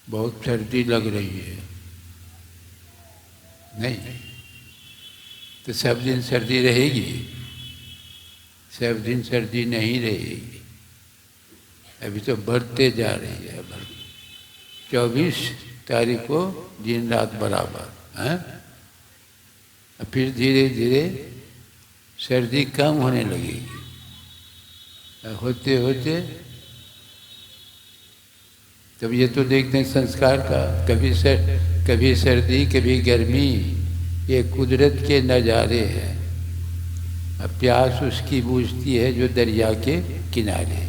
बहुत सर्दी लग रही है, नहीं तो सब दिन सर्दी रहेगी? सब दिन सर्दी नहीं रहेगी, अभी तो बढ़ते जा रही है। 24 तारीख को दिन रात बराबर है, फिर धीरे धीरे सर्दी कम होने लगेगी। होते होते तब ये तो देखते हैं संस्कार का, कभी सर्दी कभी गर्मी, ये कुदरत के नज़ारे हैं। अब प्यास उसकी बूझती है जो दरिया के किनारे।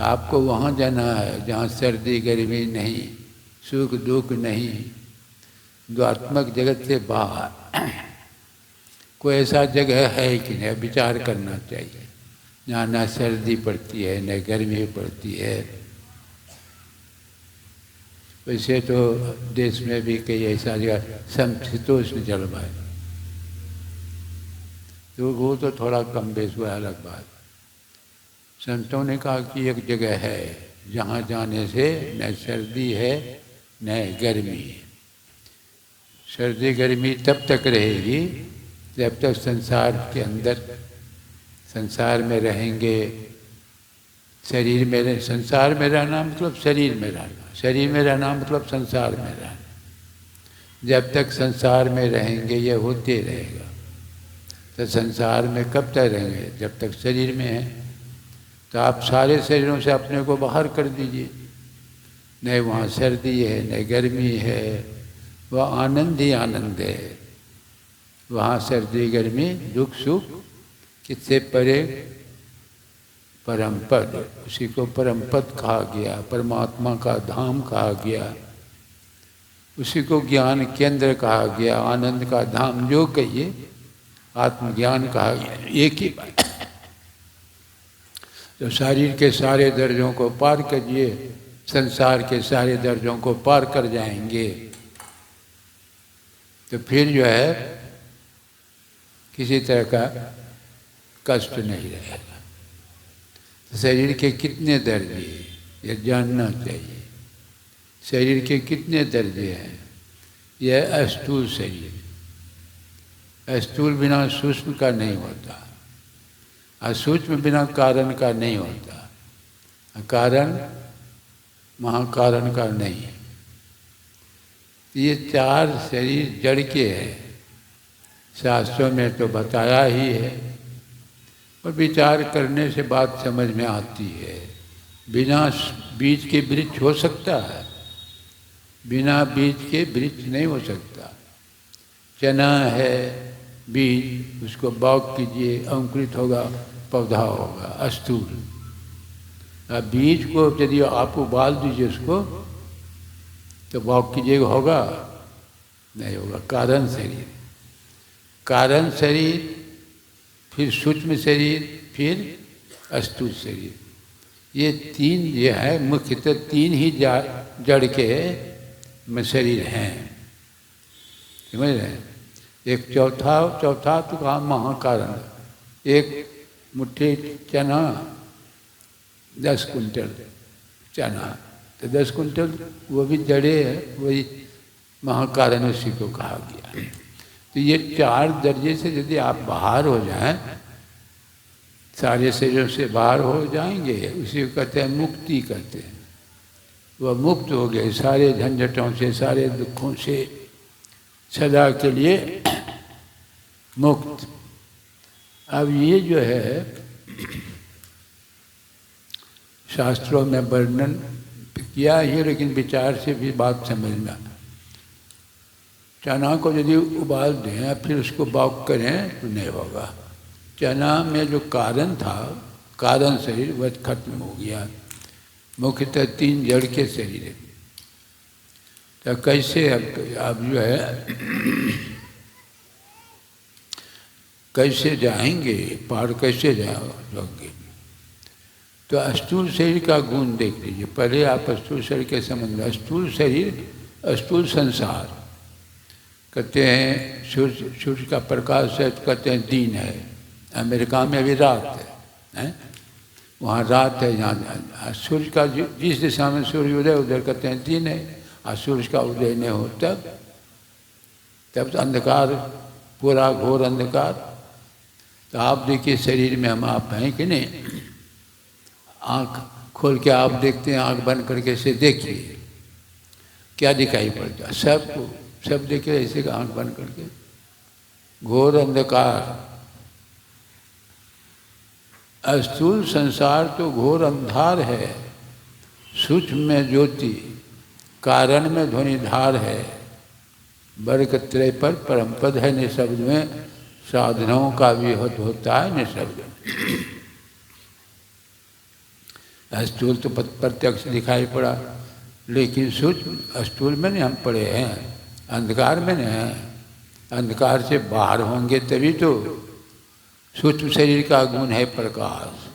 आपको वहाँ जाना है जहाँ सर्दी गर्मी नहीं, सुख दुख नहीं, द्वात्मक जगत से बाहर कोई ऐसा जगह है कि नहीं, विचार करना चाहिए, जहाँ ना सर्दी पड़ती है न गर्मी पड़ती है। वैसे तो देश में भी कई ऐसा जगह समशीतोष्ण जलवायु, तो वो तो थोड़ा कम बेस हुआ, अलग बात। संतों ने कहा कि एक जगह है जहाँ जाने से न सर्दी है न गर्मी है। सर्दी गर्मी तब तक रहेगी जब तक संसार के अंदर, संसार में रहेंगे। शरीर में, संसार में रहना मतलब शरीर में रहना, शरीर में रहना मतलब संसार में रहना। जब तक संसार में रहेंगे ये होते रहेगा। तो संसार में कब तक रहेंगे? जब तक शरीर में है। तो आप सारे शरीरों से अपने को बाहर कर दीजिए, न वहाँ सर्दी है न गर्मी है, वह आनंद ही आनंद है। वहाँ सर्दी गर्मी दुख सुख किससे परे? परम पद, उसी को परम पद कहा गया, परमात्मा का धाम कहा गया, उसी को ज्ञान केंद्र कहा गया, आनंद का धाम जो कहिए, आत्मज्ञान कहा गया, एक ही बात। तो शरीर के सारे दर्जों को पार करिए, संसार के सारे दर्जों को पार कर जाएंगे, तो फिर जो है किसी तरह का कष्ट नहीं रहेगा। तो शरीर के कितने दर्जे ये जानना चाहिए। शरीर के कितने दर्जे हैं? यह स्थूल शरीर, स्थूल बिना सूक्ष्म का नहीं होता, और सूक्ष्म बिना कारण का नहीं होता, कारण महाकारण का नहीं। ये चार शरीर जड़ के हैं, शास्त्रों में तो बताया ही है, और विचार करने से बात समझ में आती है। बिना बीज के वृक्ष हो सकता है? बिना बीज के वृक्ष नहीं हो सकता। चना है बीज, उसको बौग कीजिए, अंकुरित होगा, पौधा होगा स्थूल। अब बीज को यदि आप उबाल दीजिए उसको, तो बौग कीजिएगा, होगा? नहीं होगा। कारण शरीर, कारण शरीर, फिर सूक्ष्म शरीर, फिर स्थूल शरीर, ये तीन ये है मुख्यतः, तीन ही जड़ के शरीर हैं, समझ रहे हैं? एक चौथा तो कहा महाकारण। एक मुट्ठी चना 10 कुंटल चना, तो 10 कुंटल वो भी जड़े है, वही महाकारण उसी को कहा गया। तो ये चार दर्जे से यदि आप बाहर हो जाएं, सारे शरीरों से बाहर हो जाएंगे, उसी को कहते हैं मुक्ति कहते हैं। वह मुक्त हो गए सारे झंझटों से, सारे दुखों से, सदा के लिए मुक्त। अब ये जो है शास्त्रों में वर्णन किया ही, लेकिन विचार से भी बात समझना। चना को यदि उबाल दें फिर उसको बौग करें तो नहीं होगा। चना में जो कारण था, कारण शरीर, वह खत्म हो गया। मुख्यतः तीन जड़ के शरीर है। तो कैसे अब जो है कैसे जाएंगे पार, कैसे जाओगे? तो स्थूल शरीर का गुण देख लीजिए। पहले आप स्थूल शरीर के संबंध में, स्थूल शरीर, स्थूल संसार कहते हैं। सूर्य का प्रकाश है तो कहते हैं दिन है, अमेरिका में अभी रात है? वहाँ रात है, यहाँ सूर्य का जिस दिशा में सूर्य उदय उधर कहते हैं दिन है, और सूर्य का उदय नहीं हो तब अंधकार, पूरा घोर अंधकार। तो आप देखिए शरीर में हम आप हैं कि नहीं, आँख खोल के आप देखते हैं, आँख बंद करके से देखिए क्या दिखाई पड़ता है, सब देखिए ऐसे आँख बंद करके, घोर अंधकार। स्थूल संसार तो घोर अंधार है, सूक्ष्म में ज्योति, कारण में ध्वनि धार है, वर्ग त्रय पर परमपद है, निशब्द में साधनों का विहत होता है निशब्द। स्थूल तो प्रत्यक्ष दिखाई पड़ा, लेकिन सूक्ष्म स्थूल में नहीं हम पड़े हैं, अंधकार में नहीं हैं। अंधकार से बाहर होंगे तभी तो, सूक्ष्म शरीर का गुण है प्रकाश।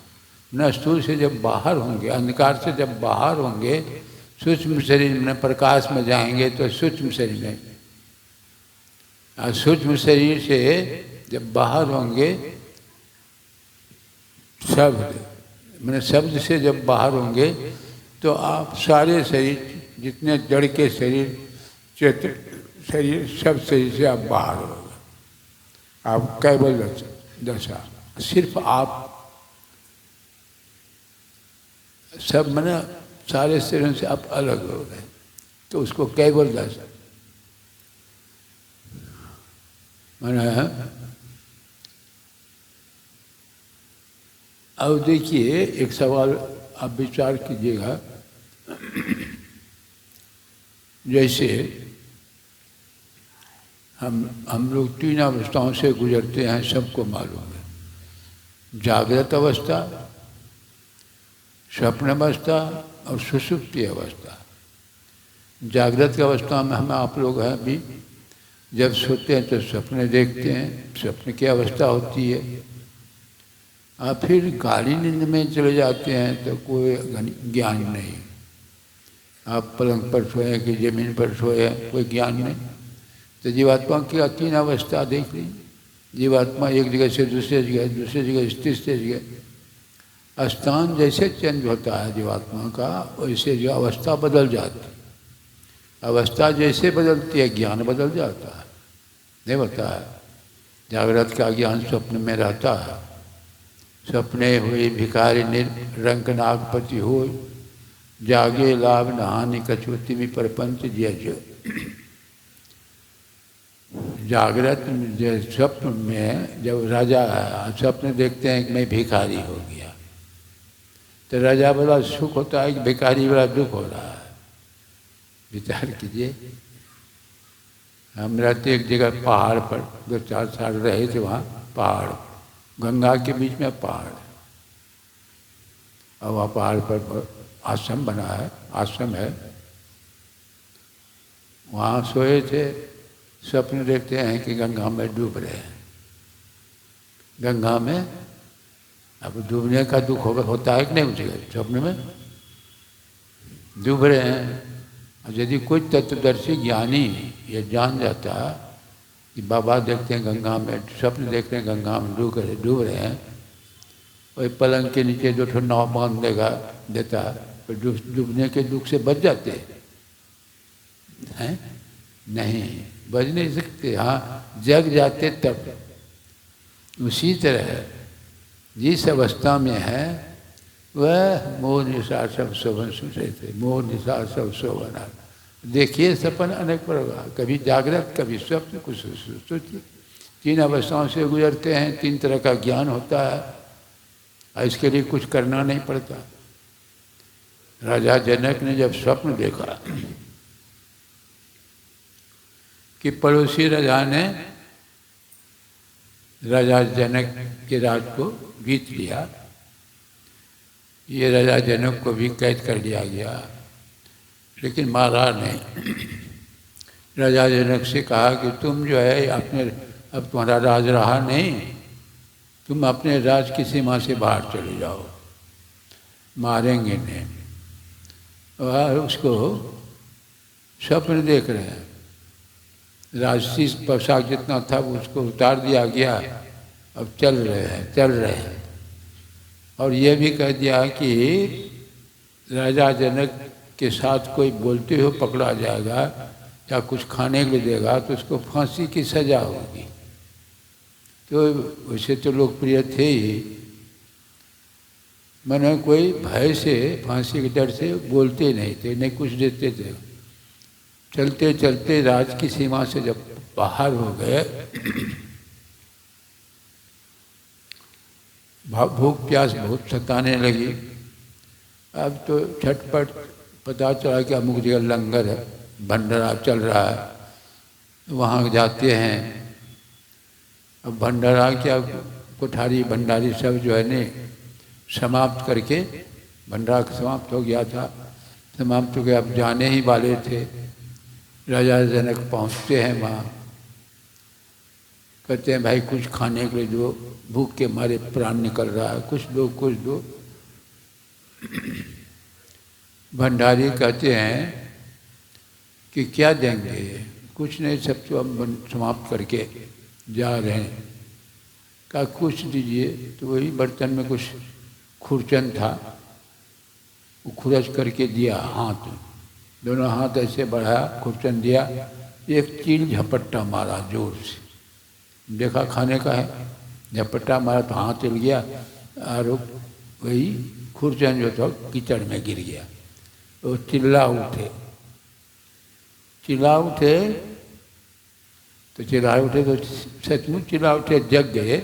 न स्थूल से जब बाहर होंगे, अंधकार से जब बाहर होंगे, सूक्ष्म शरीर में प्रकाश में जाएंगे तो सूक्ष्म शरीर में, और सूक्ष्म शरीर से जब बाहर होंगे, शब्द मैंने शब्द से जब बाहर होंगे तो आप सारे शरीर, जितने जड़ के शरीर, चेतन शरीर, सब शरीर से आप बाहर होंगे। आप केवल दशा, सिर्फ आप, सब मैंने सारे शरीरों से आप अलग हो गए, तो उसको केवल दशा मैंने। अब देखिए एक सवाल आप विचार कीजिएगा, जैसे हम लोग 3 अवस्थाओं से गुजरते हैं, सबको मालूम है, जागृत अवस्था, स्वप्न अवस्था और सुषुप्ति अवस्था। जागृत अवस्था में हम आप लोग हैं अभी, जब सोते हैं तो सपने देखते हैं, स्वप्न की अवस्था होती है, और फिर गाढ़ी नींद में चले जाते हैं तो कोई ज्ञान नहीं। आप पलंग पर सोए कि जमीन पर सोए, कोई ज्ञान नहीं। तो जीवात्मा की 3 अवस्था देख ली, जीवात्मा एक जगह से दूसरे जगह तीसरे जगह, स्थान जैसे चेंज होता है जीवात्मा का, वैसे जो अवस्था बदल जाती है। अवस्था जैसे बदलती है, ज्ञान बदल जाता है, नहीं होता है। जागृत का ज्ञान स्वप्न में रहता है, सपने हुई भिखारी रंग नागपति हो, जागे लाभ नहानि कछुति में परपंच जिय। जागृत स्वप्न में जब राजा स्वप्न देखते हैं कि मैं भिखारी हो गया, तो राजा बड़ा सुख होता है कि भिखारी बड़ा दुख हो रहा है। विचार कीजिए, हम रहते एक जगह पहाड़ पर, 2-4 साल रहे थे वहाँ, पहाड़, गंगा के बीच में पहाड़, और वहाँ पहाड़ पर आश्रम बना है, आश्रम है, वहाँ सोए थे। स्वप्न देखते हैं कि गंगा में डूब रहे हैं। गंगा में अब डूबने का दुख होता है कि नहीं, मुझे स्वप्न में डूब रहे हैं। और यदि कोई तत्वदर्शी ज्ञानी ये जान जाता कि बाबा देखते हैं गंगा में, स्वप्न देखते हैं गंगा में डूब रहे हैं, वही पलंग के नीचे 2 नाव बांध देता, तो डूबने के दुख से बच जाते हैं? नहीं, बच नहीं सकते। हाँ, जग जाते तब। उसी तरह जिस अवस्था में है वह मोह निसार सब शोभन सुनते थे, मोह निसार सब शोभन। देखिए सपन अनेक प्रकार, कभी जागृत, कभी स्वप्न, कुछ सुश्रुति। 3 अवस्थाओं से गुजरते हैं, 3 तरह का ज्ञान होता है, और इसके लिए कुछ करना नहीं पड़ता। राजा जनक ने जब स्वप्न देखा कि पड़ोसी राजा ने राजा जनक के राज को जीत लिया, ये राजा जनक को भी कैद कर लिया गया, लेकिन मारा नहीं। राजा जनक से कहा कि तुम जो है अपने, अब तुम्हारा राज रहा नहीं, तुम अपने राज की सीमा से बाहर चले जाओ, मारेंगे नहीं। और उसको स्वप्न देख रहे हैं, राजसी पोशाक जितना था उसको उतार दिया गया, अब चल रहे हैं। और ये भी कह दिया कि राजा जनक के साथ कोई बोलते हो पकड़ा जाएगा या कुछ खाने के लिए देगा तो उसको फांसी की सज़ा होगी। तो वैसे तो लोकप्रिय थे ही, मैंने कोई भय से फांसी के डर से बोलते नहीं थे, नहीं कुछ देते थे। चलते चलते राज की सीमा से जब बाहर हो गए, भूख प्यास बहुत सताने लगी। अब तो झटपट पता चला कि अमुक जगह लंगर है, भंडारा चल रहा है, वहाँ जाते हैं। अब भंडारा क्या, कोठारी भंडारी सब जो है ने समाप्त करके, भंडारा समाप्त हो गया था, समाप्त हो गया, अब जाने ही वाले थे। राजा जनक पहुँचते हैं वहाँ, कहते हैं भाई कुछ खाने के लिए दो, भूख के मारे प्राण निकल रहा है, कुछ दो कुछ दो। भंडारी कहते हैं कि क्या देंगे, कुछ नहीं, सब तो हम समाप्त करके जा रहे हैं। कहा कुछ दीजिए, तो वही बर्तन में कुछ खुरचन था, वो खुरच करके दिया, हाथ दोनों हाथ ऐसे बढ़ाया, खुरचन दिया, एक चील झपट्टा मारा जोर से, देखा खाने का है, झपट्टा मारा तो हाथ हिल गया और वही खुरचन जो था कीचड़ में गिर गया। वो चिल्ला उठे, चिल्ला उठे तो सचमुच चिल्ला उठे, जग गए।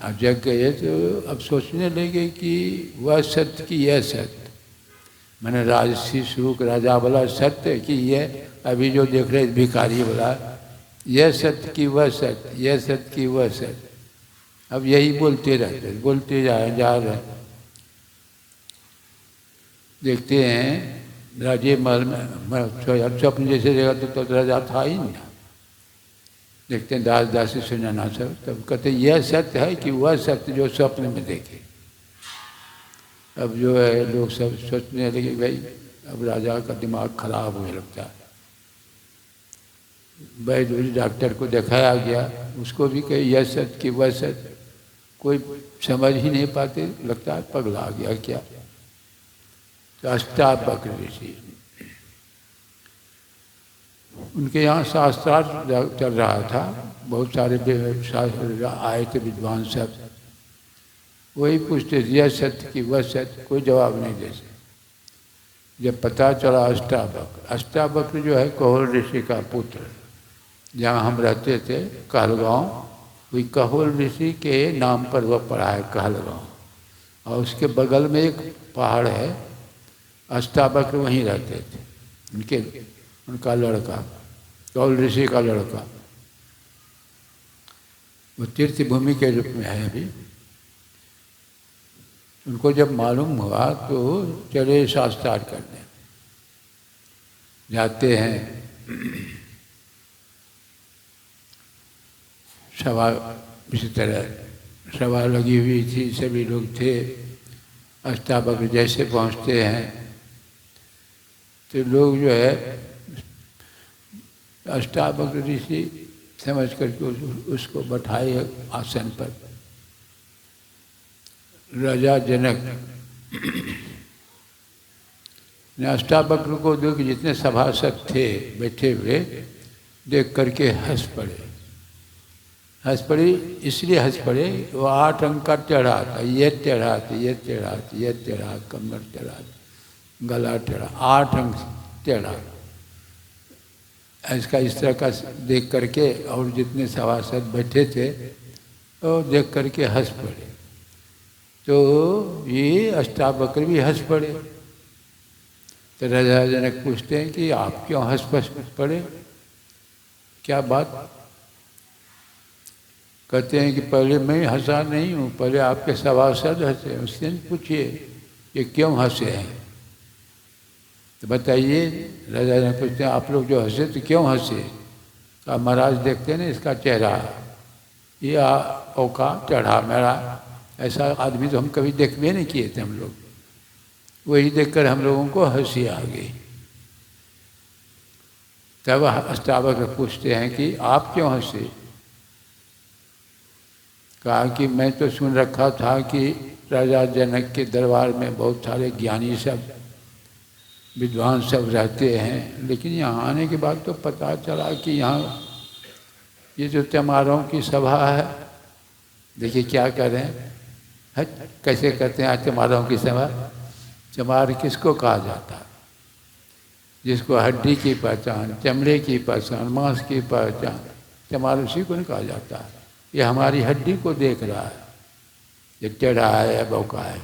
अब जग गए तो अब सोचने लगे कि वह सत्य कि यह सत्य, मैंने राजसी शुरू राजा बोला सत्य कि यह अभी जो देख रहे भिखारी बोला यह सत्य कि वह सत्य, यह सत्य कि वह सत्य। अब यही बोलते रहते, बोलते जा रहे। देखते हैं राजे महल में स्वप्न जैसे जगह तो राजा था ही नहीं। देखते हैं दास दासी सुनाना सब, तब कहते यह सत्य है कि वह सत्य जो स्वप्न में देखे। अब जो है लोग सब सोचने लगे भाई अब राजा का दिमाग खराब होने लगता है। वैद्य डॉक्टर को दिखाया गया, उसको भी कहे यह सत्य कि वह सत्य, कोई समझ ही नहीं पाते, लगता है पगला गया क्या। तो अष्टावक्र ऋषि, उनके यहाँ शास्त्रार्थ चल रहा था, बहुत सारे शास्त्र आए थे विद्वान सब, वही पूछते यह सत्य कि वह सत्य, कोई जवाब नहीं देते। जब पता चला अष्टावक्र जो है कहोल ऋषि का पुत्र, जहाँ हम रहते थे कहलगांव, वही कहोल ऋषि के नाम पर वह पड़ा है कहलगांव, और उसके बगल में एक पहाड़ है, अष्टावक्र वहीं रहते थे, उनका लड़का, कहोल ऋषि का लड़का, वो तीर्थ भूमि के रूप में है अभी। उनको जब मालूम हुआ तो चले शास्त्रार्थ करने, जाते हैं। सभा इसी तरह सभा लगी हुई थी, सभी लोग थे। अष्टावक्र जैसे पहुँचते हैं तो लोग जो है अष्टावक्र ऋषि समझ करके उसको बैठाए आसन पर। राजा जनक ने अष्टावक्र को देख, जितने सभासद थे बैठे हुए, देख करके हंस पड़े। हंस पड़े इसलिए हंस पड़े, वो 8 अंक का टेढ़ा था, ये टेढ़ा था, ये टेढ़ा था, ये टेढ़ा, कमर टेढ़ा, गला टेढ़ा, 8 अंक टेढ़ा। इसका इस तरह का देख करके और जितने सभासद बैठे थे वो देख करके हंस पड़े। तो ये अष्टावक्र भी हंस पड़े। तो राजा जनक पूछते हैं कि आप क्यों हंस पड़े, क्या बात। कहते हैं कि पहले मैं हंसा नहीं हूँ, पहले आपके सभासद हंसे, उससे पूछिए ये क्यों हंसे हैं, तो बताइए। राजा जनक पूछते हैं आप लोग जो हंसे तो क्यों हंसे। कहा महाराज देखते हैं ना इसका चेहरा, ये औका चढ़ा मेरा, ऐसा आदमी तो हम कभी देखते नहीं किए थे हम लोग, वही देखकर हम लोगों को हंसी आ गई। तब अष्टावक्र पूछते हैं कि आप क्यों हंसे। कहा कि मैं तो सुन रखा था कि राजा जनक के दरबार में बहुत सारे ज्ञानी सब विद्वान सब रहते हैं, लेकिन यहाँ आने के बाद तो पता चला कि यहाँ ये जो चमारों की सभा है, देखिए क्या कर रहे हैं, कैसे करते हैं आज चमारों की सभा। चमार किसको कहा जाता है? जिसको हड्डी की पहचान, चमड़े की पहचान, मांस की पहचान, चमार उसी को नहीं कहा जाता है। ये हमारी हड्डी को देख रहा है, ये टेढ़ा है या बौका है।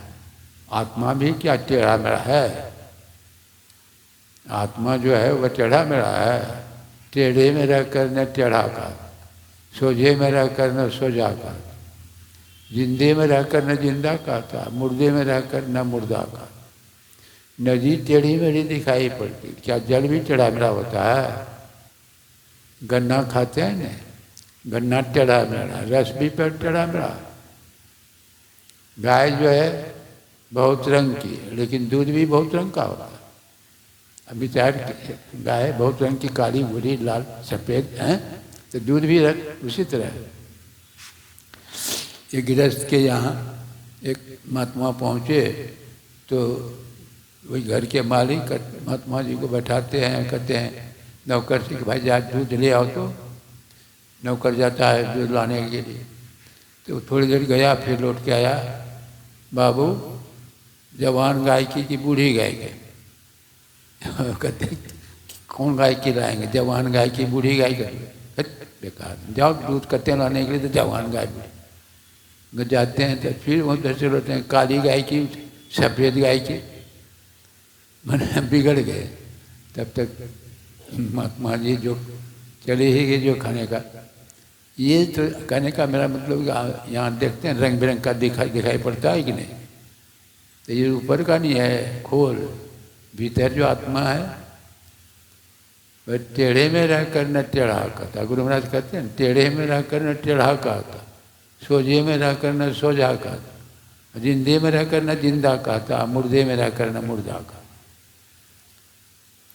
आत्मा भी क्या टेढ़ा मेरा है? आत्मा जो है वह टेढ़ा मेरा है। टेढ़े में रह कर न टेढ़ा का, सोझे में रह कर न सोजा का, जिंदे में रह कर न जिंदा का था, मुर्दे में रह कर न मुर्दा का। नदी टेढ़ी मेढ़ी दिखाई पड़ती, क्या जल भी टेढ़ा मेढ़ा होता है? गन्ना खाते हैं ना, गन्ना टेढ़ा मेढ़ा, रस भी पर टेढ़ा मेढ़ा। गाय जो है बहुत रंग की, लेकिन दूध भी बहुत रंग का होता है। अभी चाहे गाय बहुत रंग की, काली भूरी लाल सफ़ेद हैं, तो दूध भी उसी तरह है। ये गृहस्थ के यहाँ एक महात्मा पहुँचे तो वही घर के मालिक महात्मा जी को बैठाते हैं, कहते हैं नौकर से कि भाई जा दूध ले आओ। तो नौकर जाता है दूध लाने के लिए, तो थोड़ी देर गया, फिर लौट के आया, बाबू जवान गाय की बूढ़ी गाय की? कहते कौन गाय की लाएंगे, जवान गाय की बूढ़ी गाय का? बेकार, जाओ दूध कत्ते लाने के लिए, तो जवान गाय बूढ़ी जाते हैं। तो फिर वो दस होते हैं काली गाय की, सफ़ेद गाय की, मैंने बिगड़ गए। तब तक महात्मा जी जो चले ही गए जो खाने का। ये तो कहने का मेरा मतलब यहाँ देखते हैं रंग बिरंग का दिखाई पड़ता है कि नहीं? तो ये ऊपर का नहीं है खोल, भीतर जो आत्मा है वह टेढ़े में रहकर न टेढ़ा कहता। गुरु महाराज कहते हैं टेढ़े में रहकर न टेढ़ा कहता, सोझे में रहकर न सोझा कहता, जिंदे में रहकर न जिंदा कहता, मुर्दे में रहकर न मुर्दा कहता।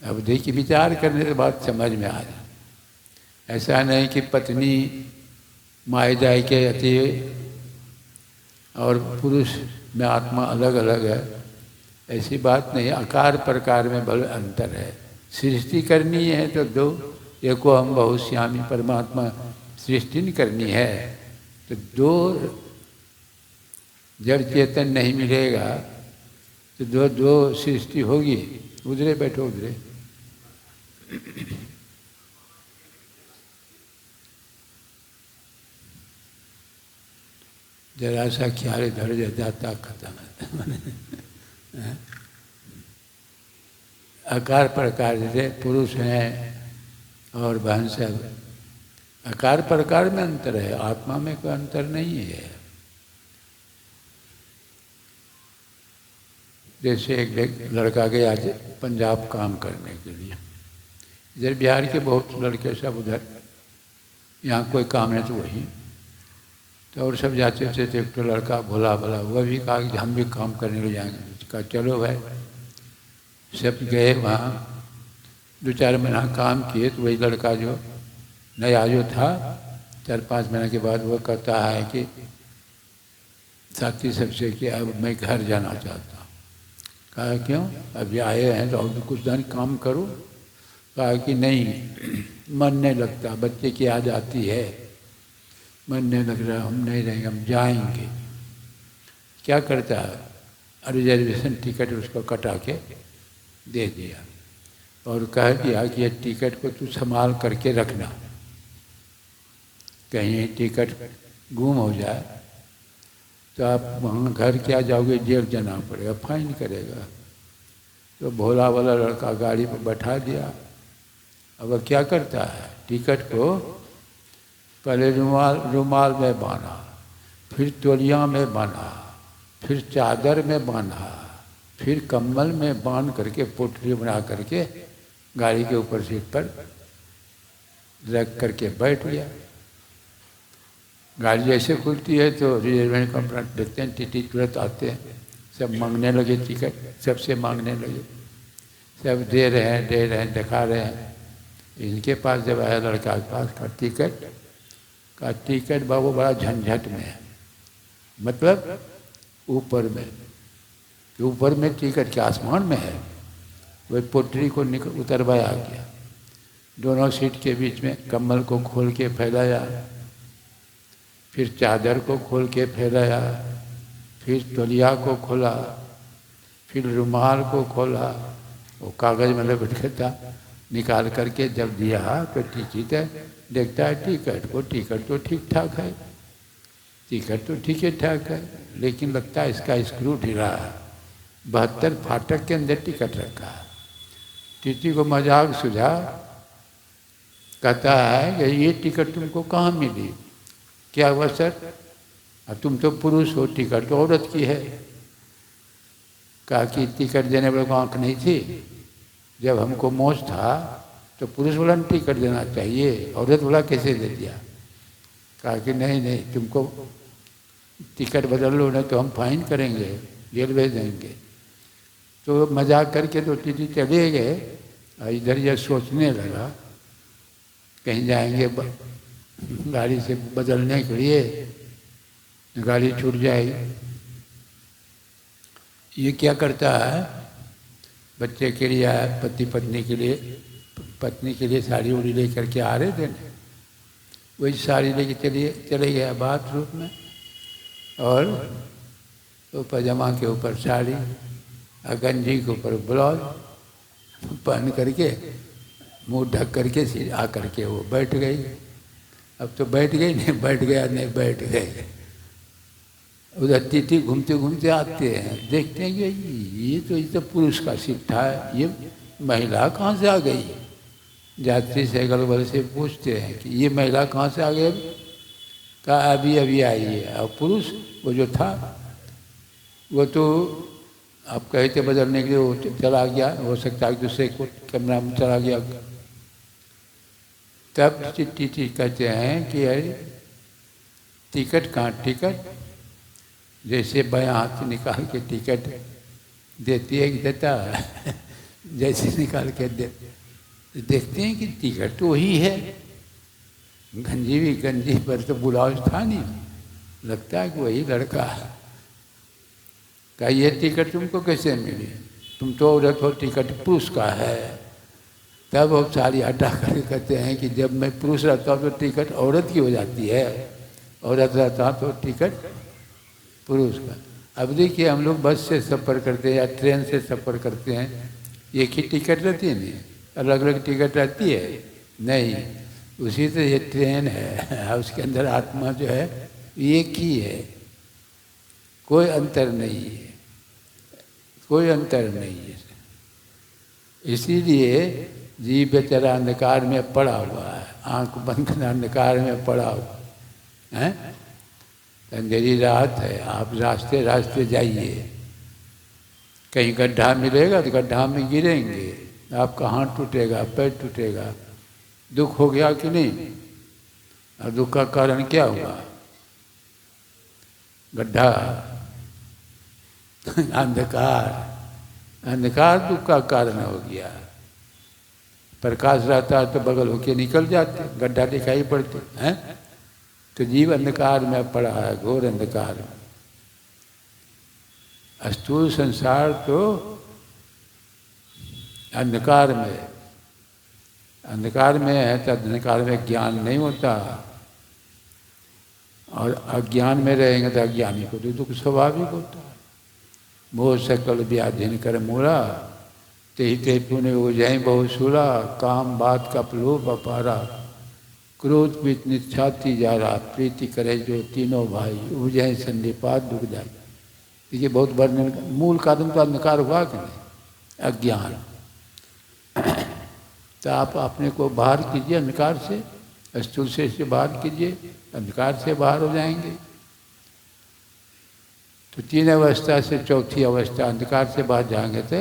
अब देखिए विचार करने के बाद समझ में आ जाए। ऐसा नहीं कि पत्नी माए जाए के अति और पुरुष में आत्मा अलग अलग है, ऐसी बात नहीं। आकार प्रकार में बल अंतर है। सृष्टि करनी है तो दो, एको हम बहुश्यामी, परमात्मा सृष्टि नहीं करनी है तो दो जड़ चेतन नहीं मिलेगा, तो दो दो सृष्टि होगी। उधरे बैठो उधरे। जरा सा ख्याल इधर जाता खत्म है। आकार प्रकार जैसे पुरुष हैं और बहन सब, आकार प्रकार में अंतर है, आत्मा में कोई अंतर नहीं है। जैसे एक लड़का गया पंजाब काम करने के लिए, इधर बिहार के बहुत लड़के सब उधर, यहाँ कोई काम है तो वही, तो और सब जाते थे। तो एक तो लड़का भोला भला, वह भी कहा कि हम भी काम करने ले जाएंगे। कहा चलो भाई। सब गए वहाँ, 2-4 महीना काम किए। तो वही लड़का जो नया जो था, 4-5 महीने के बाद वो कहता है कि साथी सबसे कि अब मैं घर जाना चाहता हूँ। कहा क्यों? अभी आए हैं तो और कुछ दिन काम करो। कहा कि नहीं, मन नहीं लगता, बच्चे की याद आती है, मन नहीं लग रहा, हम नहीं रहेंगे, हम जाएंगे। क्या करता है? रिजर्वेशन टिकट उसको कटा के दे दिया और कह दिया कि ये टिकट को तू संभाल करके रखना, कहीं टिकट गुम हो जाए तो आप वहाँ घर क्या जाओगे, जेल जाना पड़ेगा, फाइन करेगा। तो भोला वाला लड़का गाड़ी पर बैठा दिया। अब वह क्या करता है? टिकट को पहले रुमाल में बांधा, फिर तौलिया में बांधा, फिर चादर में बांधा, फिर कम्बल में बांध करके पोटली बना करके गाड़ी के ऊपर सीट पर रख करके बैठ गया। गाड़ी जैसे खुलती है तो रिजर्वेशन कंप्लेंट देखते हैं, टीटी तुरंत आते हैं, सब मांगने लगे टिकट, सबसे मांगने लगे, सब दे रहे हैं, दिखा रहे हैं। इनके पास जब आया लड़का के पास का टिकट बाबू बड़ा झंझट में है। मतलब ऊपर में, तो ऊपर में टिकट के आसमान में है। वही पोटरी को उतरवाया गया, दोनों सीट के बीच में कम्बल को खोल के फैलाया, फिर चादर को खोल के फैलाया, फिर तौलिया को खोला, फिर रुमाल को खोला, वो कागज़ में लपेट के था, निकाल करके जब दिया तो टिकट है, देखता है टिकट तो ठीक ठाक है, टिकट तो ठीक ठाक है, लेकिन लगता है इसका स्क्रू ढीला है। 72 फाटक के अंदर टिकट रखा है। टीटी को मजाक सुझा, कहता है कि ये टिकट तुमको कहाँ मिली? क्या हुआ सर? तुम तो पुरुष हो, टिकट तो औरत की है। कहा कि टिकट देने वाले को आँख नहीं थी? जब हमको मोश था तो पुरुष वाला ने टिकट देना चाहिए, औरत वाला कैसे दे दिया? कहा कि नहीं तुमको टिकट बदल लो, नहीं तो हम फाइन करेंगे, जेल भेज देंगे। तो मजाक करके तो टीटी चले गए। इधर यह सोचने लगा कहीं जाएंगे गाड़ी से बदलने के लिए, गाड़ी छूट जाएगी। ये क्या करता है, बच्चे के लिए, पति पत्नी के लिए साड़ी उड़ी ले करके आ रहे थे, वही साड़ी लेके चले गया बाथरूम में, और तो पजामा के ऊपर साड़ी और गंजी के ऊपर ब्लाउज पहन करके मुंह ढक करके आ करके वो बैठ गई। अब तो बैठ गई नहीं, बैठ गया नहीं, बैठ गए। उधर टीटी घूमते घूमते आते हैं, देखते हैं कि ये तो पुरुष का सीट था, ये महिला कहाँ से आ गई? यात्री से अगल बगल से पूछते हैं कि ये महिला कहाँ से आ गई? कहा अभी आई है। और पुरुष वो जो था वो तो आप कहे थे बदलने के लिए, वो चला गया, हो सकता है दूसरे को कमरा में चला गया। तब टीटी कहते हैं कि अरे टिकट कहाँ? टिकट जैसे बायां हाथ से निकाल के टिकट देती है कि देता है जैसे निकाल के देखते हैं कि टिकट तो वही है, गंजी पर तो ब्लाउज था नहीं, लगता है कि वही लड़का है। कहा ये टिकट तुमको कैसे मिली? तुम तो औरत हो, टिकट पुरुष का है। तब वो साड़ी हटा कर कहते हैं कि जब मैं पुरुष रहता हूँ तो टिकट औरत की हो जाती है, औरत रहता तो टिकट पुरुष का। अब देखिए हम लोग बस से सफ़र करते हैं या ट्रेन से सफ़र करते हैं, एक ही टिकट रहती है, नहीं अलग अलग टिकट रहती है? नहीं। उसी से ये ट्रेन है, उसके अंदर आत्मा जो है एक ही है, कोई अंतर नहीं है, कोई अंतर नहीं है। इसीलिए जीव बेचारा अंधकार में पड़ा हुआ है, आंख बंद कर अंधकार में पड़ा हुआ है। अंधेरी रात है, आप रास्ते रास्ते जाइए, कहीं गड्ढा मिलेगा तो गड्ढा में गिरेंगे, आपका हाथ टूटेगा, पैर टूटेगा, दुख हो गया कि नहीं? और दुख का कारण क्या हुआ? गड्ढा, अंधकार, अंधकार दुख का कारण हो गया। प्रकाश रहता है तो बगल होके निकल जाते, गड्ढा दिखाई पड़ते हैं। तो जीव अंधकार में पड़ा है, घोर अंधकार में। स्थूल संसार तो अंधकार में, अंधकार में है तो अंधकार में ज्ञान नहीं होता, और अज्ञान में रहेंगे तो अज्ञानी को तो दुख स्वाभाविक होता है। मोह सकल व्याधिन कर मूला, ते ते पुण्य उजय बहुसूला, काम बात का लोभ अपारा, क्रोध पीत निच्छाती जा रहा, प्रीति करे जो तीनों भाई, उजय संधिपात दुख जाए। देखिए बहुत वर्णन, मूल कारण तो अंधकार हुआ कि नहीं? अज्ञान। तो आप अपने को बाहर कीजिए अंधकार से, स्थूल से बाहर कीजिए, अंधकार से बाहर हो जाएंगे। तो 3 अवस्था से चौथी अवस्था, अंधकार से बाहर जाएंगे तो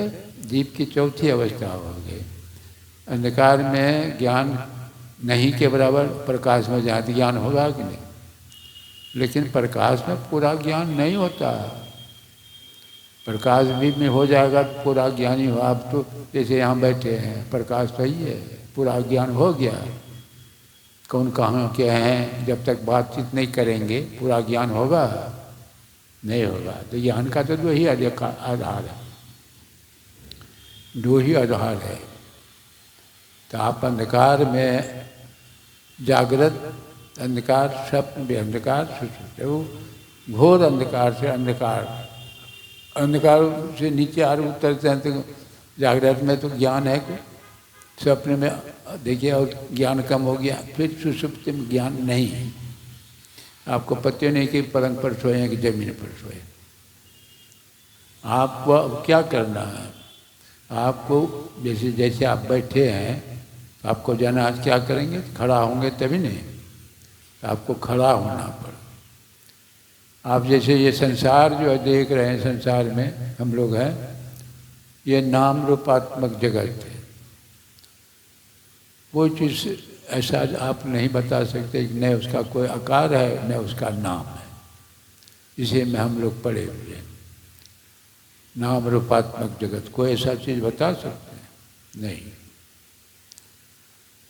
दीप की चौथी अवस्था होगी। अंधकार में ज्ञान नहीं के बराबर, प्रकाश में जहाँ ज्ञान होगा कि नहीं? लेकिन प्रकाश में पूरा ज्ञान नहीं होता। प्रकाश भी में हो जाएगा तो पूरा ज्ञानी हो। आप तो जैसे यहाँ बैठे हैं, प्रकाश तो ही है, पूरा ज्ञान हो गया। कौन कहाँ के हैं, जब तक बातचीत नहीं करेंगे पूरा ज्ञान होगा नहीं होगा। तो ज्ञान का तो दो ही आधार है, दो ही आधार है। तो आप अंधकार में जागृत अंधकार, स्वप्न भी अंधकार, सुषुप्ति वो घोर अंधकार से अंधकार से नीचे आर उतरते हैं। तो जागृत में तो ज्ञान है को, स्वप्न में देखिए और ज्ञान कम हो गया, फिर सुषुप्ति में ज्ञान नहीं है। आपको पता नहीं कि पलंग पर सोए हैं कि जमीन पर सोए। आपको क्या करना है, आपको जैसे जैसे आप बैठे हैं, आपको जाना आज क्या करेंगे, खड़ा होंगे तभी नहीं, आपको खड़ा होना पड़ा। आप जैसे ये संसार जो है देख रहे हैं, संसार में हम लोग हैं, ये नाम रूपात्मक जगत है। वो चीज़ ऐसा आप नहीं बता सकते कि न उसका कोई आकार है न उसका नाम है। इसे में हम लोग पढ़े हुए हैं, नाम रूपात्मक जगत। कोई ऐसा चीज़ बता सकते हैं? नहीं।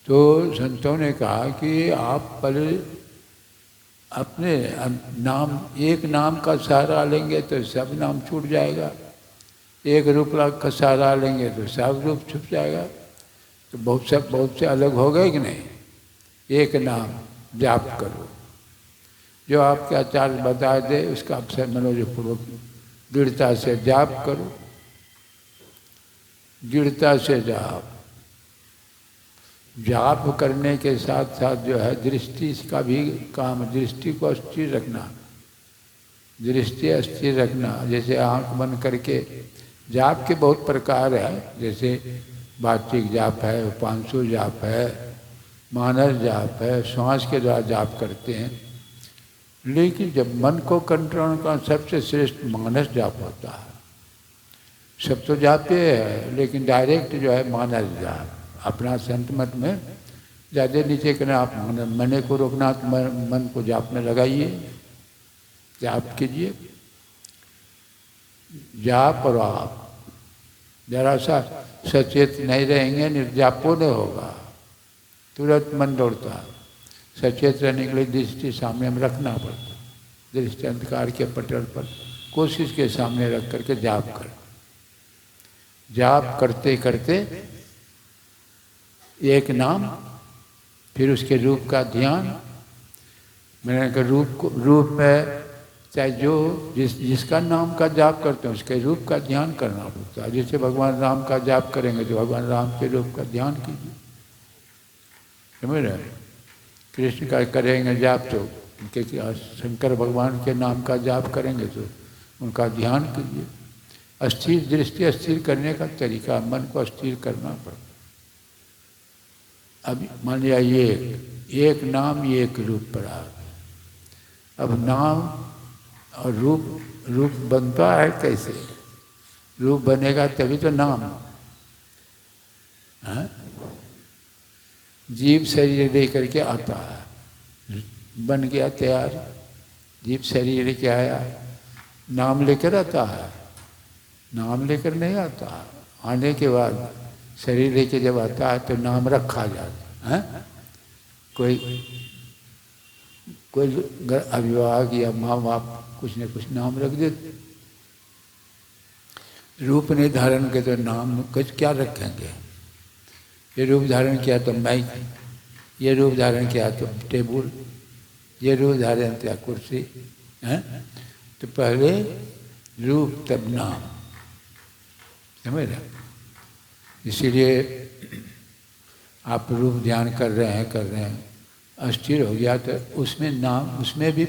तो संतों ने कहा कि आप पहले अपने नाम, एक नाम का सहारा लेंगे तो सब नाम छूट जाएगा, एक रूप का सहारा लेंगे तो सब रूप छुप जाएगा। तो बहुत से अलग हो गए कि नहीं। एक नाम जाप करो, जो आपके आचार्य बता दे उसका अक्षर मनोजपूर्वक दृढ़ता से जाप करो, दृढ़ता से जाप करने के साथ साथ जो है दृष्टि का भी काम, दृष्टि को स्थिर रखना, दृष्टि स्थिर रखना। जैसे आंख बंद करके जाप के बहुत प्रकार है, जैसे वाचिक जाप है, उपांशु जाप है, मानस जाप है, श्वास के द्वारा जाप करते हैं। लेकिन जब मन को कंट्रोल का सबसे श्रेष्ठ मानस जाप होता है। सब तो जापे है, लेकिन डायरेक्ट जो है मानस जाप। अपना संत मत में ज़्यादा नीचे करना, आप मन को रोकना, तो मन को जाप में लगाइए, जाप कीजिए। जाप और आप जरा सा सचेत नहीं रहेंगे, निर्जापो नहीं होगा, तुरंत मन दौड़ता है। सचेत रहने के लिए दृष्टि सामने में रखना पड़ता, दृष्टि अंधकार के पटल पर कोशिश के सामने रख करके जाप कर। जाप करते करते एक नाम, फिर उसके रूप का ध्यान। मैंने कहा रूप में चाहे जिसका नाम का जाप करते हैं उसके रूप का ध्यान करना पड़ता है। जैसे भगवान राम का जाप करेंगे तो भगवान राम के रूप का ध्यान कीजिए, समझ रहे। कृष्ण का करेंगे जाप तो उनके, शंकर भगवान के नाम का जाप करेंगे तो उनका ध्यान कीजिए। अस्थिर दृष्टि स्थिर करने का तरीका, मन को स्थिर करना पड़ता। अब मान लिया एक नाम एक रूप पर आ गया। अब नाम और रूप बनता है कैसे? रूप बनेगा तभी तो नाम। जीव शरीर लेकर के आता है, बन गया तैयार। जीव शरीर लेके आया, नाम लेकर आता है, नाम लेकर नहीं आता। आने के बाद शरीर लेके जब आता है तो नाम रखा जाता है। कोई अभिभावक या माँ बाप कुछ न कुछ नाम रख देते। रूप ने धारण के तो नाम कुछ क्या रखेंगे। ये रूप धारण किया तो माइक, ये रूप धारण किया तो टेबल, ये रूप धारण किया कुर्सी है। तो पहले रूप तब नाम, समझ रहे। इसीलिए आप रूप ध्यान कर रहे हैं, अस्थिर हो गया तो उसमें नाम, उसमें भी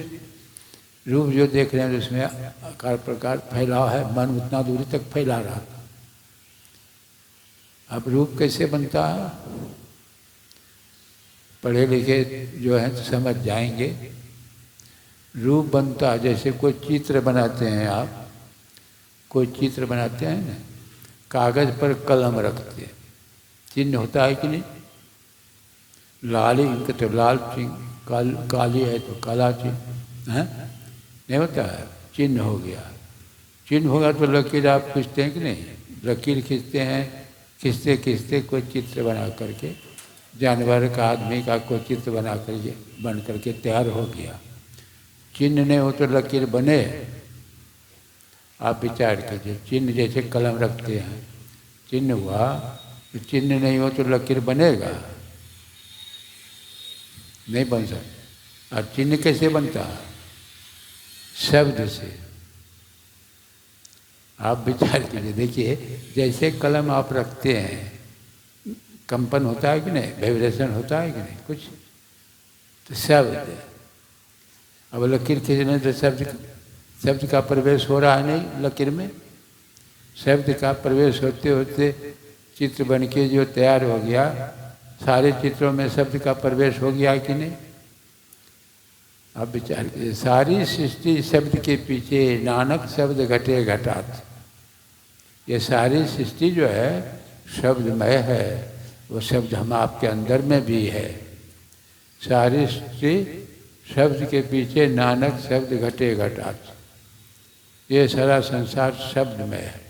रूप जो देख रहे हैं उसमें आकार प्रकार फैलाव है, मन उतना दूरी तक फैला रहा था। अब रूप कैसे बनता है, पढ़े लिखे जो हैं तो समझ जाएंगे। रूप बनता है जैसे कोई चित्र बनाते हैं आप, कोई चित्र बनाते हैं ना, कागज पर कलम रखते हैं, चिन्ह होता है कि नहीं। लाल इंक तो लाल चिन्ह, काली है तो काला चिन्ह है, नहीं होता है। चिन्ह हो गया, चिन्ह होगा तो लकीर आप खींचते हैं कि नहीं। लकीर खींचते हैं, खींचते कोई चित्र बना करके, जानवर का, आदमी का कोई चित्र बना करके बन करके तैयार हो गया। चिन्ह नहीं हो तो लकीर बने, आप विचार कीजिए, चिन्ह जैसे कलम रखते हैं, चिन्ह हुआ तो चिन्ह नहीं हो तो लकीर बनेगा? नहीं बन सकता। और चिन्ह कैसे बनता है? शब्द से। आप विचार कीजिए, देखिए जैसे कलम आप रखते हैं, कंपन होता है कि नहीं, वाइब्रेशन होता है कि नहीं कुछ, तो शब्द। अब लकीर खींचने तो शब्द का प्रवेश हो रहा है नहीं लकीर में। शब्द का प्रवेश होते होते चित्र बन के जो तैयार हो गया, सारे चित्रों में शब्द का प्रवेश हो गया कि नहीं? आप विचार कीजिए, सारी सृष्टि शब्द के पीछे, नानक शब्द घटे घटात। ये सारी सृष्टि जो है शब्दमय है, वो शब्द हम आपके अंदर में भी है। सारी सृष्टि शब्द के पीछे, नानक शब्द घटे घटात। ये सारा संसार शब्दमय है।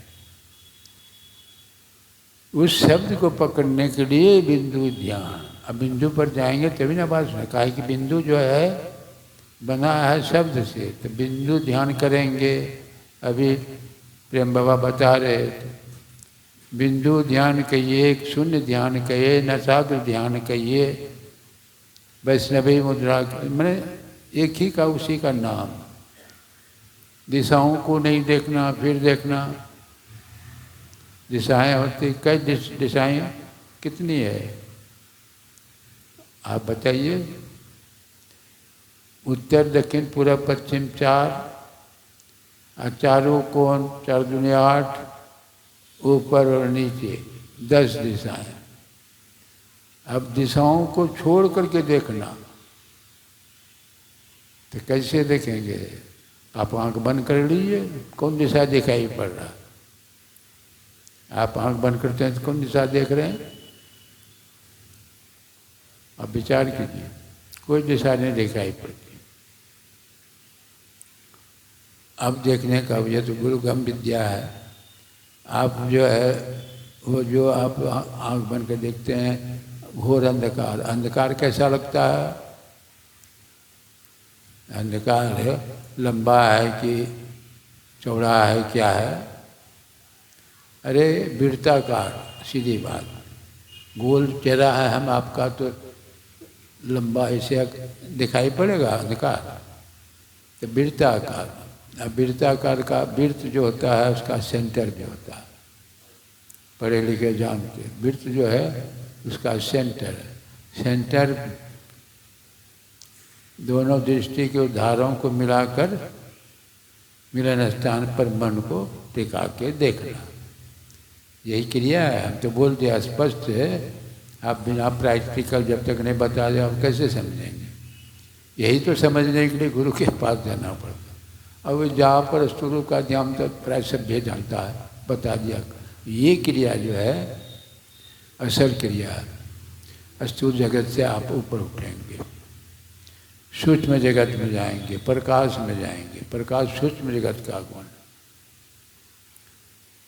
उस शब्द को पकड़ने के लिए बिंदु ध्यान। अब बिंदु पर जाएंगे तभी ना बात सुना। कहा कि बिंदु जो है बना है शब्द से, तो बिंदु ध्यान करेंगे। अभी प्रेम बाबा बता रहे थे, बिंदु ध्यान कहिए, शून्य ध्यान कहिए, नसाग्र ध्यान कहिए, वैष्णवी मुद्रा, मैंने एक ही का उसी का नाम। दिशाओं को नहीं देखना, फिर देखना। दिशाएं होती, कई दिशाएं कितनी है आप बताइए? उत्तर दक्षिण पूर्व पश्चिम 4, और चारों कोण 4 दूनी 8, ऊपर और नीचे 10 दिशाएं। अब दिशाओं को छोड़ करके देखना, तो कैसे देखेंगे? आप आंख बंद कर लीजिए, कौन दिशा दिखाई पड़ रहा? आप आंख बंद करते हैं तो कौन दिशा देख रहे हैं? आप विचार कीजिए, कोई दिशा नहीं दिखाई पड़ती। अब देखने का ये तो गुरुगम विद्या है। आप जो है वो जो आप आंख बंद कर देखते हैं, घोर अंधकार। अंधकार कैसा लगता है? अंधकार है, लंबा है कि चौड़ा है, क्या है? अरे वृत्ताकार, सीधी बात। गोल चेहरा है हम आपका, तो लंबा ऐसे दिखाई पड़ेगा अंधकार? तो वृत्ताकार। अब वृत्ताकार का वृत्त जो होता है उसका सेंटर भी होता है, पढ़े लिखे जानते। वृत्त जो है उसका सेंटर है। सेंटर दोनों दृष्टि के उद्धारों को मिलाकर मिलन स्थान पर मन को टिका के देखना, यही क्रिया है। हम तो बोल दिया स्पष्ट है। आप बिना प्रैक्टिकल जब तक नहीं बता दे आप कैसे समझेंगे? यही तो समझने के लिए गुरु के पास जाना पड़ता। अब जहाँ पर स्थूल का ध्यान तो प्राय सभ्य जानता है, बता दिया। ये क्रिया जो है असल क्रिया है। स्थूल जगत से आप ऊपर उठेंगे, सूक्ष्म जगत में जाएंगे, प्रकाश में जाएंगे। प्रकाश सूक्ष्म जगत का गुण।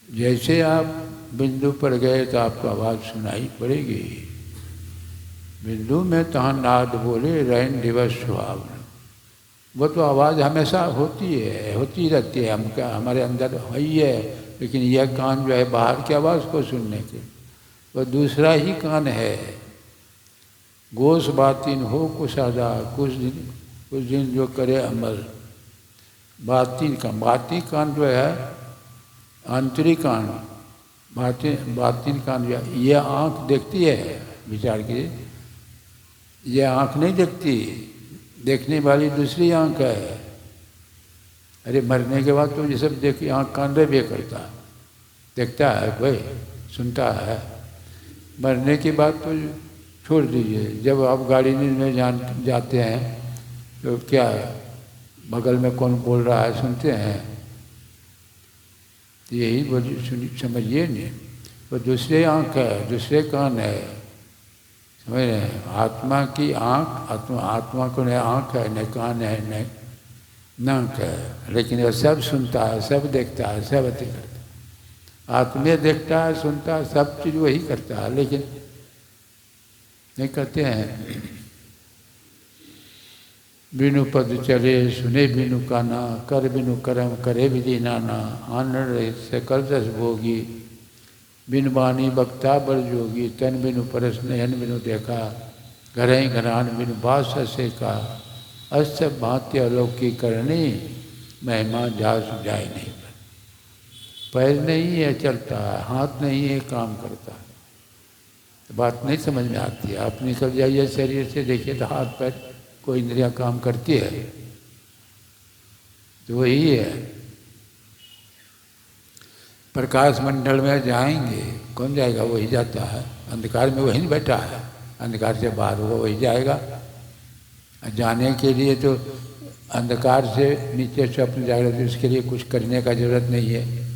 जैसे आप बिंदु पर गए तो आपको आवाज़ सुनाई पड़ेगी। बिंदु में तहाँ नाद बोले रैन दिवस सुहावना। वो तो आवाज़ हमेशा होती है, होती रहती है, हमारे अंदर वही है। लेकिन यह कान जो है बाहर की आवाज़ को सुनने के, वो दूसरा ही कान है। गोश बातिन हो कुशादा, कुछ दिन जो करे अमल। बातिन कान जो है आंतरिक कान, बातिन कान जो है, ये आँख देखती है। विचार कीजिए, ये आँख नहीं देखती, देखने वाली दूसरी आँख है। अरे मरने के बाद तो ये सब देखिए आँख कान भी करता है, देखता है भाई, सुनता है। मरने के बाद तो छोड़ दीजिए। जब आप गाड़ी में जाते हैं तो क्या बगल में कौन बोल रहा है सुनते हैं? यही समझिए नहीं, वो दूसरे आँख है, दूसरे कान है, समझ रहे हैं? आत्मा की आँख, आत्मा को न आँख है, न कान है, न नाक है, लेकिन वो सब सुनता है, सब देखता है, सब अति करता है। आत्मा देखता है, सुनता है, सब चीज़ वही करता है, लेकिन नहीं करते हैं। बिनु पद चले सुने बिनु काना, कर बिनु करम करे विधि नाना, आनंद रहित सकल रस भोगी, बिन बानी बक्ता बड़ जोगी, तन बिनु परस नयन बिनु देखा, घर घरान बिनु बास से का, अस्त भांति अलौकी करनी, महिमा जा सुझाए नहीं। पैर नहीं है चलता है, हाथ नहीं है काम करता है, तो बात नहीं समझ में आती है। आप निकल जाइए शरीर से, देखिए तो हाथ पैर कोई इंद्रियां काम करती है, तो वही है। प्रकाश मंडल में जाएंगे, कौन जाएगा? वही जाता है। अंधकार में वही नहीं बैठा है, अंधकार से बाहर होगा वही जाएगा। जाने के लिए तो अंधकार से नीचे स्वप्न जाएगा, तो उसके लिए कुछ करने का जरूरत नहीं है।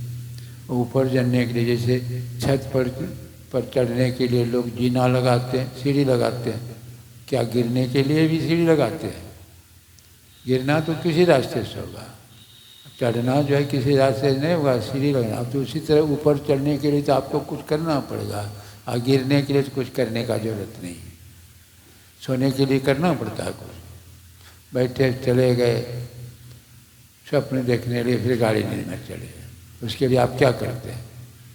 ऊपर चढ़ने के लिए, जैसे छत पर चढ़ने के लिए लोग जीना लगाते हैं, सीढ़ी लगाते हैं, क्या गिरने के लिए भी सीढ़ी लगाते हैं? गिरना तो किसी रास्ते से होगा, चढ़ना जो है किसी रास्ते से नहीं होगा, सीढ़ी लगाना। अब तो उसी तरह ऊपर चढ़ने के लिए तो आपको कुछ करना पड़ेगा, और गिरने के लिए तो कुछ करने का जरूरत नहीं। सोने के लिए करना पड़ता है कुछ, बैठे चले गए स्वप्न देखने के लिए, फिर गाड़ी नींद में चले, उसके लिए आप क्या करते हैं?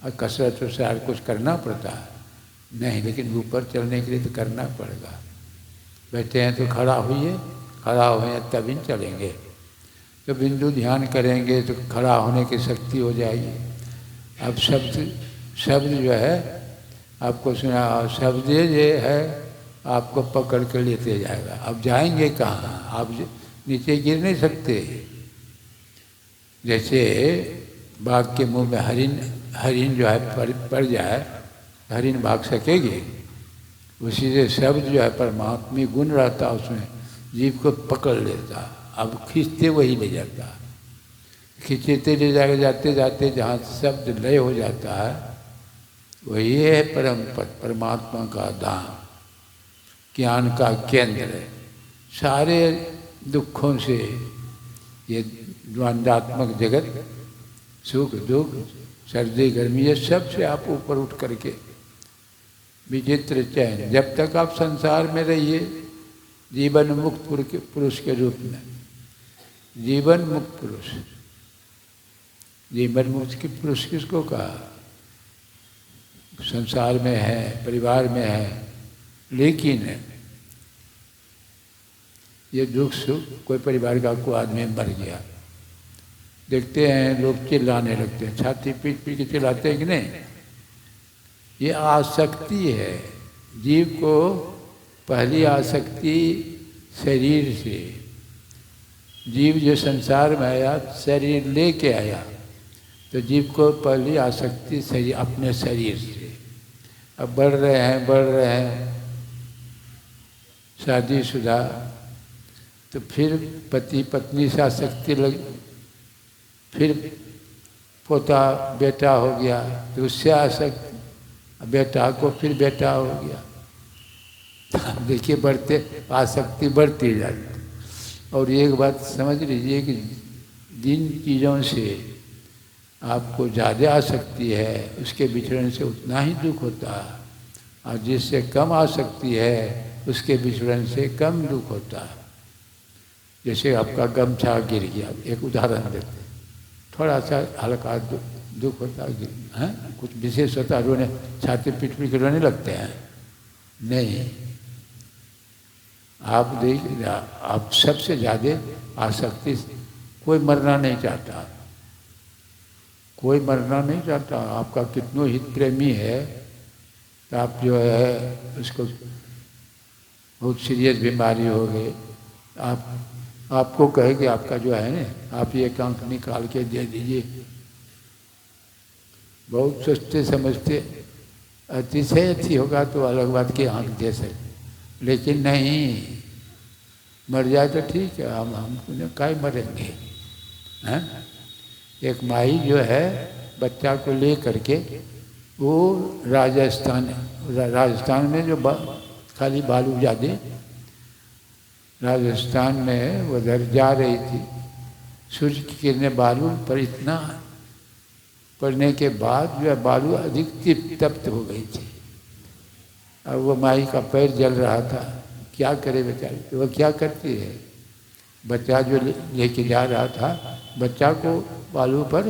और कसरत वसरत कुछ करना पड़ता है नहीं, लेकिन ऊपर चलने के लिए तो करना पड़ेगा। बैठे हैं तो खड़ा होइए, खड़ा हुए तभी चलेंगे। तो बिंदु ध्यान करेंगे तो खड़ा होने की शक्ति हो जाएगी। अब शब्द जो है आपको सुना, शब्द ये है आपको पकड़ के लेते जाएगा। अब जाएंगे कहाँ? आप नीचे गिर नहीं सकते। जैसे बाघ के मुंह में हरिन जो है पड़ जाए, हरिन भाग सकेगी? उसी से शब्द जो है परमात्मी गुण रहता, उसमें जीव को पकड़ लेता। अब खींचते वही ले जाता, खींचते ले जाएगा, जाते जाते जहाँ शब्द लय हो जाता है वही है परम पद, परमात्मा का धाम, ज्ञान का केंद्र है। सारे दुखों से, ये द्वंद्वात्मक जगत, सुख दुख सर्दी गर्मी, ये सब से आप ऊपर उठ करके विचित्र चैन, जब तक आप संसार में रहिए जीवन मुक्त पुरुष के रूप में। जीवन मुक्त पुरुष, जीवन मुक्त की पुरुष किसको कहा? संसार में है, परिवार में है, लेकिन ये दुख सुख, कोई परिवार का कोई आदमी मर गया, देखते हैं लोग चिल्लाने लगते हैं, छाती पीट पीट के चिल्लाते हैं कि नहीं? ये आसक्ति है। जीव को पहली आसक्ति शरीर से, जीव जो संसार में आया शरीर लेके आया, तो जीव को पहली आसक्ति शरीर, अपने शरीर से। अब बढ़ रहे हैं शादीशुदा, तो फिर पति पत्नी से आसक्ति लगी, फिर पोता बेटा हो गया तो उससे आसक्ति, बेटा को फिर बेटा हो गया। देखिए बढ़ते आसक्ति बढ़ती जाती। और एक बात समझ लीजिए कि जिन चीज़ों से आपको ज़्यादा आसक्ति है उसके बिछड़ने से उतना ही दुख होता है, और जिससे कम आसक्ति है उसके बिछड़ने से कम दुख होता है। जैसे आपका गमछा गिर गया, एक उदाहरण देते, थोड़ा सा हल्का दुख होता है, कुछ विशेष होता है, रोने, छाती पीट पीट के रोने लगते हैं? नहीं। आप देखिए, आप सबसे ज़्यादा आसक्ति, कोई मरना नहीं चाहता, कोई मरना नहीं चाहता। आपका कितनो हित प्रेमी है, तो आप जो है उसको बहुत सीरियस बीमारी हो गई, आपको कहे कि आपका जो है ना, आप ये आंख निकाल के दे दीजिए, बहुत सोचते समझते, अतिशय अच्छी होगा तो अलग बात की आंख दे सकते, लेकिन नहीं, मर जाए तो ठीक है, हम काहे मरेंगे? हैं? एक माई जो है बच्चा को ले करके, वो राजस्थान में जो खाली बालू जादे, राजस्थान में उधर जा रही थी, सूर्य की किरणें बालू पर इतना पड़ने के बाद जो है बालू अधिक तप्त हो गई थी। अब वो माई का पैर जल रहा था, क्या करे बेचारी? तो वह क्या करती है, बच्चा जो लेके जा रहा था, बच्चा को बालू पर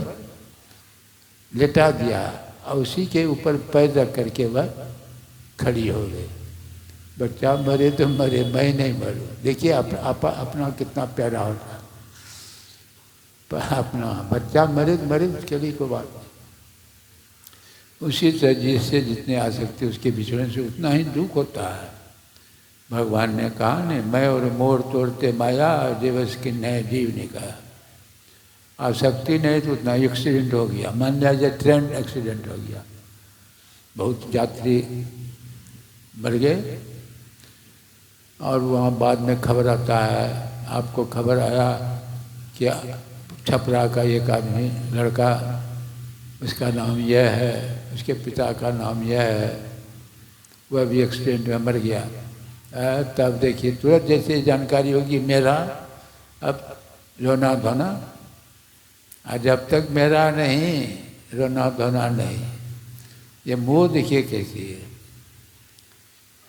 लेटा दिया और उसी के ऊपर पैर रख करके वह खड़ी हो गई। बच्चा मरे तो मरे, मैं नहीं मरूं। देखिए अपना कितना प्यारा होता है। अपना बच्चा मरे तो मरे, उसके लिए कोई बात नहीं। उसी तरह जिससे जितने आ सकते उसके बिछड़ने से उतना ही दुख होता है। भगवान ने कहा नहीं, मैं और मोर तोड़ते माया, दिवस की नए जीव ने कहा। आसक्ति नहीं तो उतना एक्सीडेंट हो गया, मान लिया ट्रेन एक्सीडेंट हो गया, बहुत यात्री मर गए और वहाँ बाद में खबर आता है, आपको खबर आया कि छपरा का एक आदमी लड़का, उसका नाम यह है, उसके पिता का नाम यह है, वह भी एक्सीडेंट में मर गया। तब देखिए तुरंत जैसे जानकारी होगी मेरा, अब रोना धोना, जब तक मेरा नहीं रोना धोना नहीं। ये मोह देखिए कैसी है,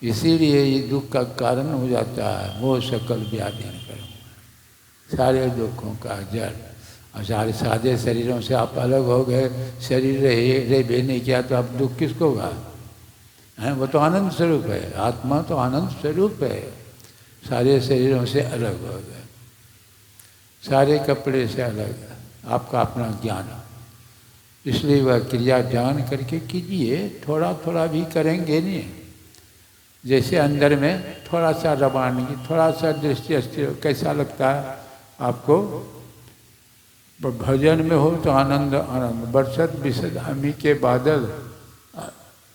इसीलिए ये दुख का कारण हो जाता है। मोह सकल व्याधि करूँ, सारे दुखों का जड़। और सारे सादे शरीरों से आप अलग हो गए, शरीर रहे भी नहीं किया तो आप दुख किसको होगा? हैं, वो तो आनंद स्वरूप है, आत्मा तो आनंद स्वरूप है। सारे शरीरों से अलग हो गए, सारे कपड़े से अलग, आपका अपना ज्ञान। इसलिए वह क्रिया जान करके कीजिए, थोड़ा थोड़ा भी करेंगे नहीं। जैसे अंदर में थोड़ा सा रवानगी, थोड़ा सा दृष्टि अस्थिर, कैसा लगता है आपको? भजन में हो तो आनंद आनंद, बरसत बिसत अमी के बादल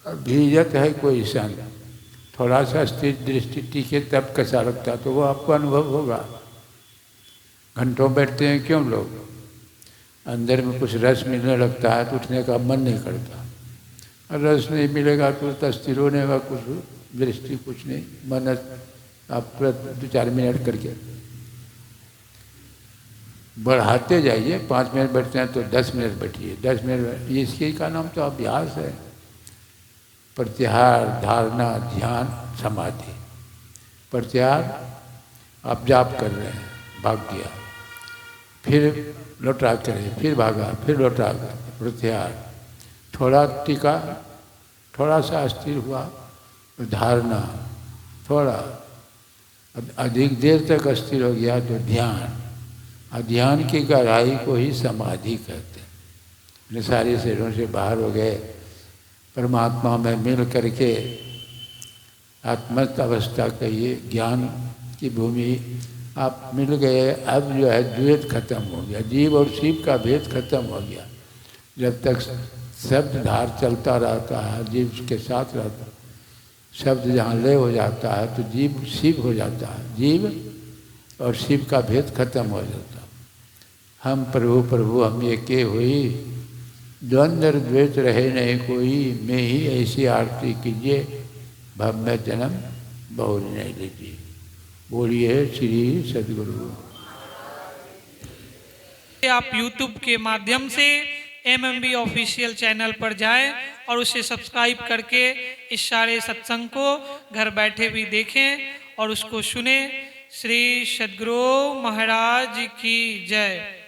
भीजत है कोई सन। थोड़ा सा स्थिर दृष्टि टीके तब कैसा लगता है, तो वो आपको अनुभव होगा। घंटों बैठते हैं क्यों लोग? अंदर में कुछ रस मिलने लगता है तो उठने का मन नहीं करता, और रस नहीं मिलेगा तो स्थिर होने का कुछ दृष्टि कुछ नहीं, मन आप 2-4 मिनट करके बढ़ाते जाइए। 5 मिनट बैठते हैं तो 10 मिनट बैठिए, 10 मिनट, इसके का नाम तो अभ्यास है। प्रत्याहार, धारणा, ध्यान, समाधि। प्रत्याहार आप जाप कर रहे हैं, भाग गया, फिर लौटा करें, फिर भागा, फिर लौटा कर, प्रत्याहार। थोड़ा टिका, थोड़ा सा स्थिर हुआ, धारणा, थोड़ा अधिक देर तक स्थिर हो गया तो ध्यान। और ध्यान की गहराई को ही समाधि कहते हैं। सारे शरीरों से बाहर हो गए, परमात्मा में मिल करके आत्मस्थ अवस्था कहिए, ज्ञान की भूमि आप मिल गए। अब जो है द्वैत खत्म हो गया, जीव और शिव का भेद खत्म हो गया। जब तक शब्द धार चलता रहता है, जीव के साथ रहता है, शब्द जहाँ लय हो जाता है तो जीव शिव हो जाता है, जीव और शिव का भेद खत्म हो जाता है। हम प्रभु प्रभु हम एके हुई, द्वंद्व द्वैत रहे नहीं कोई, मैं ही ऐसी आरती कीजिए, भव में जन्म बहुर नहीं लीजिए। बोलिए श्री सद्गुरु। आप YouTube के माध्यम से MMB ऑफिशियल चैनल पर जाएं और उसे सब्सक्राइब करके इस सारे सत्संग को घर बैठे भी देखें और उसको सुने। श्री सद्गुरु महाराज की जय।